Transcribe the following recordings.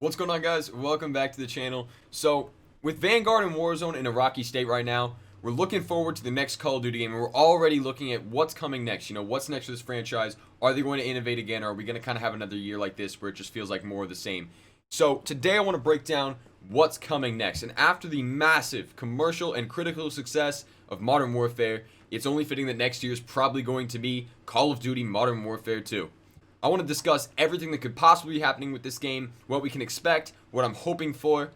What's going on, guys? Welcome back to the channel. So, with Vanguard and Warzone in a rocky state right now, we're looking forward to the next Call of Duty game, and we're already looking at what's coming next. You know, what's next for this franchise? Are they going to innovate again, or are we going to kind of have another year like this where it just feels like more of the same? So, today I want to break down what's coming next. And after the massive commercial and critical success of Modern Warfare, it's only fitting that next year is probably going to be Call of Duty Modern Warfare 2. I want to discuss everything that could possibly be happening with this game, what we can expect, what I'm hoping for,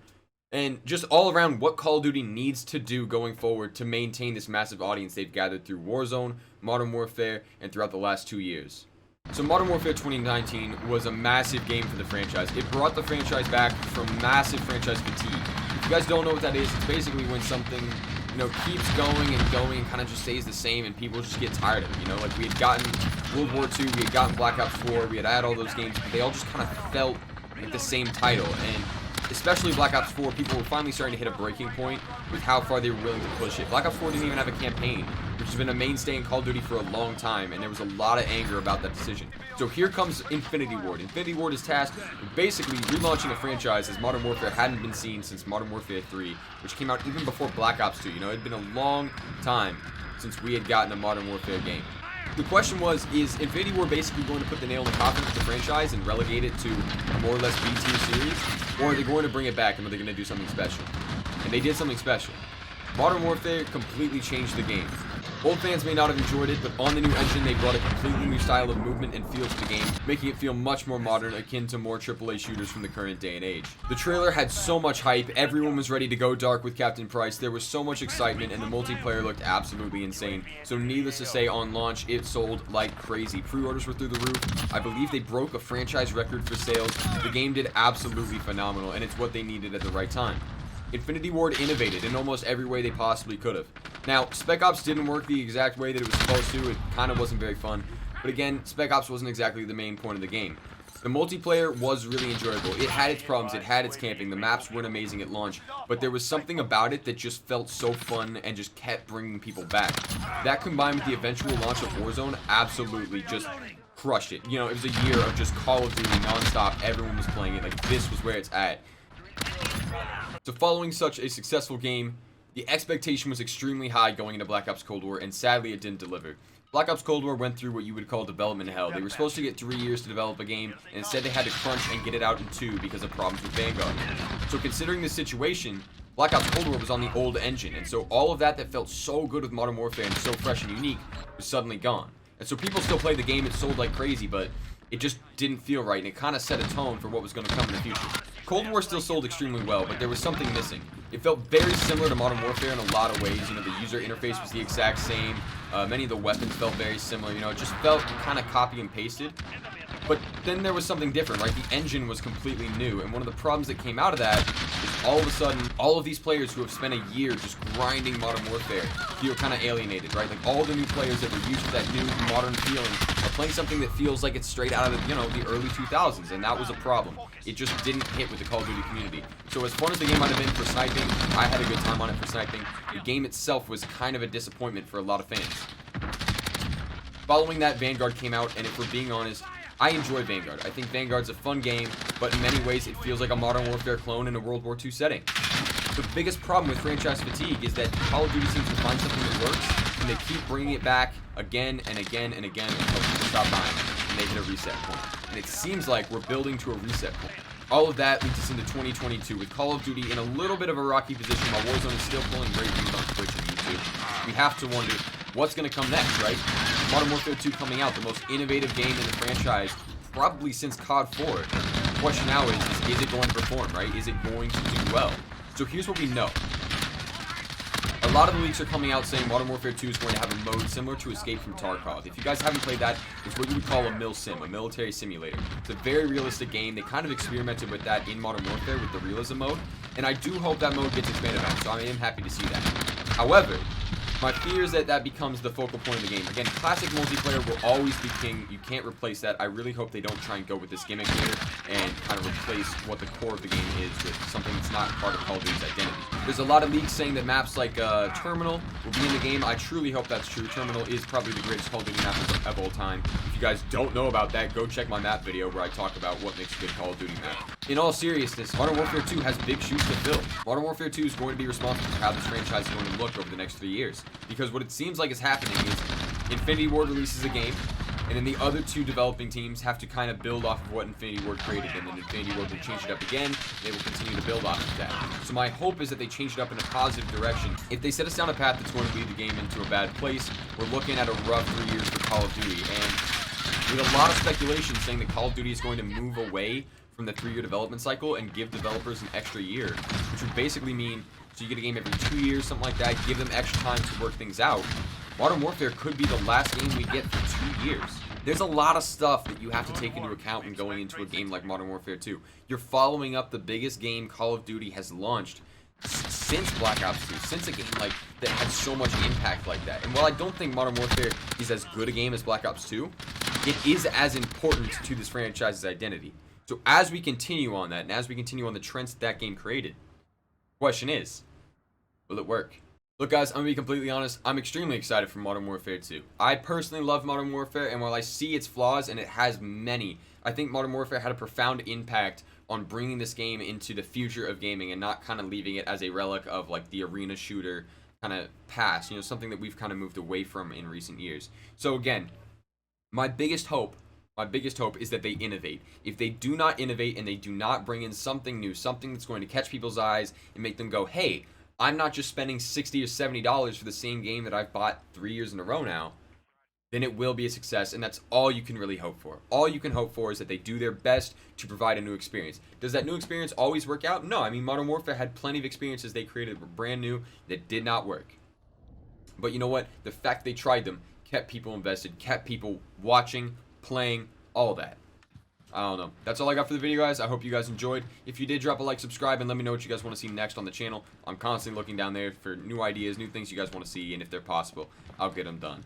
and just all around what Call of Duty needs to do going forward to maintain this massive audience they've gathered through Warzone, Modern Warfare, and throughout the last 2 years. So Modern Warfare 2019 was a massive game for the franchise. It brought the franchise back from massive franchise fatigue. If you guys don't know what that is, it's basically when something, keeps going and kind of just stays the same and people just get tired of it. Like we had gotten World War II, we had gotten Black Ops 4, we had all those games, but they all just kind of felt like the same title. And especially Black Ops 4, people were finally starting to hit a breaking point with how far they were willing to push it. Black Ops 4 didn't even have a campaign, which has been a mainstay in Call of Duty for a long time, and there was a lot of anger about that decision. So here comes Infinity Ward. Infinity Ward is tasked with basically relaunching a franchise as Modern Warfare hadn't been seen since Modern Warfare 3, which came out even before Black Ops 2. It had been a long time since we had gotten a Modern Warfare game. The question was, is Infinity Ward basically going to put the nail in the coffin for the franchise and relegate it to a more or less B-tier series? Or are they going to bring it back and are they going to do something special? And they did something special. Modern Warfare completely changed the game. Old fans may not have enjoyed it, but on the new engine, they brought a completely new style of movement and feel to the game, making it feel much more modern, akin to more AAA shooters from the current day and age. The trailer had so much hype, everyone was ready to go dark with Captain Price, there was so much excitement, and the multiplayer looked absolutely insane. So needless to say, on launch, it sold like crazy. Pre-orders were through the roof. I believe they broke a franchise record for sales. The game did absolutely phenomenal, and it's what they needed at the right time. Infinity Ward innovated in almost every way they possibly could have. Now, Spec Ops didn't work the exact way that it was supposed to. It kind of wasn't very fun. But again, Spec Ops wasn't exactly the main point of the game. The multiplayer was really enjoyable. It had its problems. It had its camping. The maps weren't amazing at launch. But there was something about it that just felt so fun and just kept bringing people back. That combined with the eventual launch of Warzone absolutely just crushed it. It was a year of just Call of Duty nonstop. Everyone was playing it. Like, this was where it's at. So following such a successful game, the expectation was extremely high going into Black Ops Cold War, and sadly it didn't deliver. Black Ops Cold War went through what you would call development hell. They were supposed to get 3 years to develop a game, and instead they had to crunch and get it out in 2 because of problems with Vanguard. So considering this situation, Black Ops Cold War was on the old engine, and so all of that felt so good with Modern Warfare and so fresh and unique was suddenly gone. And so people still played the game, it sold like crazy, but it just didn't feel right, and it kind of set a tone for what was going to come in the future. Cold War still sold extremely well, but there was something missing. It felt very similar to Modern Warfare in a lot of ways. The user interface was the exact same. Many of the weapons felt very similar. It just felt kind of copy and pasted. But then there was something different, right? The engine was completely new, and one of the problems that came out of that is all of a sudden, all of these players who have spent a year just grinding Modern Warfare feel kind of alienated, right? Like all the new players that were used to that new modern feeling are playing something that feels like it's straight out of the early 2000s, and that was a problem. It just didn't hit with the Call of Duty community. So as fun as the game might have been for Sniping, I had a good time on it for Sniping. The game itself was kind of a disappointment for a lot of fans. Following that, Vanguard came out, and if we're being honest, I enjoy Vanguard. I think Vanguard's a fun game, but in many ways it feels like a Modern Warfare clone in a World War II setting. The biggest problem with franchise fatigue is that Call of Duty seems to find something that works, and they keep bringing it back again and again and again until people stop buying it, and they hit a reset point. And it seems like we're building to a reset point. All of that leads us into 2022 with Call of Duty in a little bit of a rocky position while Warzone is still pulling great views on Twitch and YouTube. We have to wonder what's going to come next, right? Modern Warfare 2 coming out, the most innovative game in the franchise probably since COD 4. The question now is it going to perform, right? Is it going to do well? So here's what we know. A lot of the leaks are coming out saying Modern Warfare 2 is going to have a mode similar to Escape from Tarkov. If you guys haven't played that, it's what you would call a mil sim, a military simulator. It's a very realistic game. They kind of experimented with that in Modern Warfare with the realism mode, and I do hope that mode gets expanded on, so I am happy to see that. However, My fear is that that becomes the focal point of the game. Again, classic multiplayer will always be king. You can't replace that. I really hope they don't try and go with this gimmick here and kind of replace what the core of the game is with something that's not part of Call of Duty's identity. There's a lot of leaks saying that maps like Terminal will be in the game. I truly hope that's true. Terminal is probably the greatest Call of Duty map of all time. If you guys don't know about that, go check my map video where I talk about what makes a good Call of Duty map. In all seriousness, Modern Warfare 2 has big shoes to fill. Modern Warfare 2 is going to be responsible for how this franchise is going to look over the next 3 years. Because what it seems like is happening is Infinity Ward releases a game, and then the other two developing teams have to kind of build off of what Infinity Ward created, and then Infinity Ward will change it up again, and they will continue to build off of that. So my hope is that they change it up in a positive direction. If they set us down a path that's going to lead the game into a bad place, we're looking at a rough 3 years for Call of Duty. And with a lot of speculation saying that Call of Duty is going to move away from the 3-year development cycle and give developers an extra year, which would basically mean so you get a game every 2 years, something like that, give them extra time to work things out. Modern Warfare could be the last game we get for 2 years. There's a lot of stuff that you have to take into account when going into a game like Modern Warfare 2. You're following up the biggest game Call of Duty has launched since Black Ops 2, since a game like that had so much impact like that. And while I don't think Modern Warfare is as good a game as Black Ops 2, it is as important to this franchise's identity. So as we continue on that, and as we continue on the trends that game created, the question is, will it work? Look guys, I'm going to be completely honest, I'm extremely excited for Modern Warfare 2. I personally love Modern Warfare, and while I see its flaws, and it has many, I think Modern Warfare had a profound impact on bringing this game into the future of gaming and not kind of leaving it as a relic of like the arena shooter kind of past, you know, something that we've kind of moved away from in recent years. So again, my biggest hope is that they innovate. If they do not innovate and they do not bring in something new, something that's going to catch people's eyes and make them go, hey, I'm not just spending $60 or $70 for the same game that I've bought 3 years in a row now, then it will be a success, and that's all you can really hope for. All you can hope for is that they do their best to provide a new experience. Does that new experience always work out? No, I mean, Modern Warfare had plenty of experiences they created that were brand new that did not work. But you know what? The fact they tried them kept people invested, kept people watching, playing, all that. I don't know. That's all I got for the video, guys. I hope you guys enjoyed. If you did, drop a like, subscribe, and let me know what you guys want to see next on the channel. I'm constantly looking down there for new ideas, new things you guys want to see, and if they're possible, I'll get them done.